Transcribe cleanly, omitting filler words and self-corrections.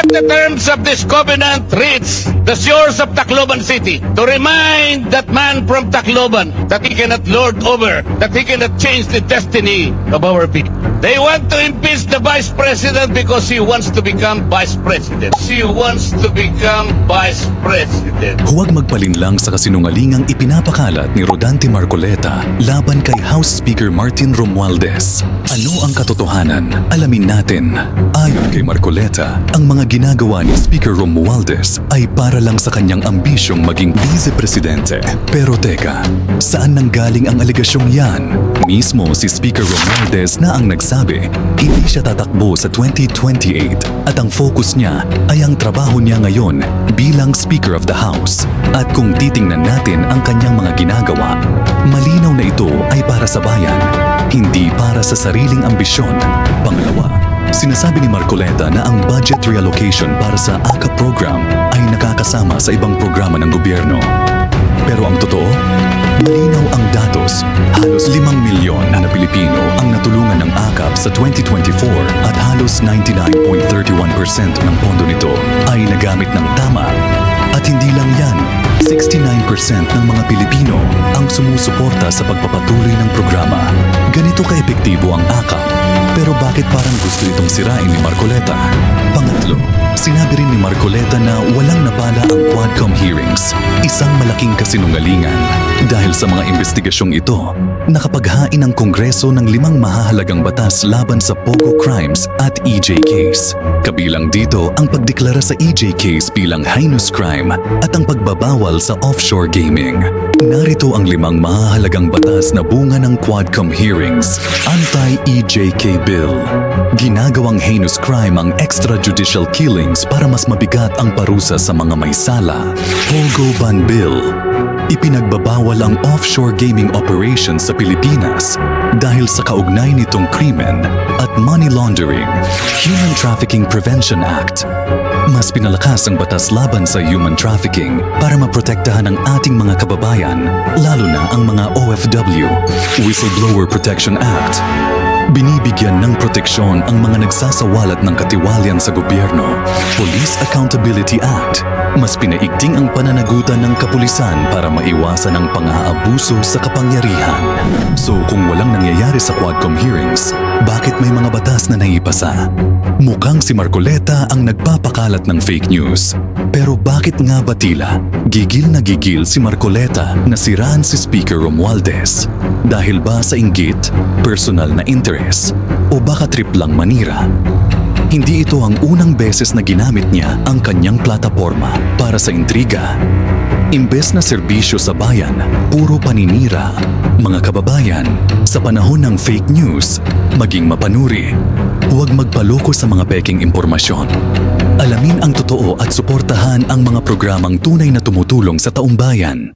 The terms of this covenant reach the shores of Tacloban City to remind that man from Tacloban that he cannot lord over, that he cannot change the destiny of our people. They want to impeach the Vice President because he wants to become Vice President. She wants to become Vice President. Huwag magpalinlang sa kasinungalingang ipinapakalat ni Rodante Marcoleta laban kay House Speaker Martin Romualdez. Ano ang katotohanan? Alamin natin. Ayon kay Marcoleta, ang mga ginagawa ni Speaker Romualdez ay para lang sa kanyang ambisyong maging vice-presidente. Pero teka, saan nanggaling ang alegasyong yan? Mismo si Speaker Romualdez na ang nagsabi, hindi siya tatakbo sa 2028 at ang focus niya ay ang trabaho niya ngayon bilang Speaker of the House. At kung titingnan natin ang kanyang mga ginagawa, malinaw na ito ay para sa bayan, hindi para sa sariling ambisyon. Pangalawa, sinasabi ni Marcoleta na ang budget reallocation para sa AKAP program ay nakakasama sa ibang programa ng gobyerno. Pero ang totoo, malinaw ang datos. Halos 5 milyon na Pilipino ang natulungan ng AKAP sa 2024 at halos 99.31% ng pondo nito ay nagamit ng tama. At hindi lang yan, 69% ng mga Pilipino ang sumusuporta sa pagpapatuloy ng programa. Ganito ka-epektibo ang AKAP. Pero bakit parang gusto itong sirain ni Marcoleta? Pangatlo, sinabi rin ni Marcoleta na walang napala ang Quadcom hearings, isang malaking kasinungalingan. Dahil sa mga investigasyong ito, nakapaghain ang Kongreso ng 5 mahahalagang batas laban sa Pogo crimes at EJ case. Kabilang dito ang pagdeklara sa EJ case bilang heinous crime at ang pagbabawal sa offshore gaming. Narito ang 5 mahahalagang batas na bunga ng Quadcom hearings. Anti-EJK Bill. Ginagawang heinous crime ang extrajudicial killings para mas mabigat ang parusa sa mga may sala. Pogo Ban Bill. Ipinagbabawal ang offshore gaming operations sa Pilipinas dahil sa kaugnay nitong krimen at money laundering. Human Trafficking Prevention Act. Mas pinalakas ang batas laban sa human trafficking para maprotektahan ang ating mga kababayan, lalo na ang mga OFW. Whistleblower Protection Act. Binibigyan ng proteksyon ang mga nagsasawalat ng katiwalian sa gobyerno. Police Accountability Act. Mas pinaigting ang pananagutan ng kapulisan para maiwasan ang pang-aabuso sa kapangyarihan. So kung walang nangyayari sa Quadcom hearings, bakit may mga batas na naipasa? Mukhang si Marcoleta ang nagpapakalat ng fake news. Pero bakit nga ba tila? Gigil na gigil si Marcoleta na siraan si Speaker Romualdez. Dahil ba sa inggit, personal na interest, o baka trip lang manira? Hindi ito ang unang beses na ginamit niya ang kanyang plataporma para sa intriga. Imbes na serbisyo sa bayan, puro paninira. Mga kababayan, sa panahon ng fake news, maging mapanuri. Huwag magpaloko sa mga peking impormasyon. Alamin ang totoo at suportahan ang mga programang tunay na tumutulong sa taumbayan.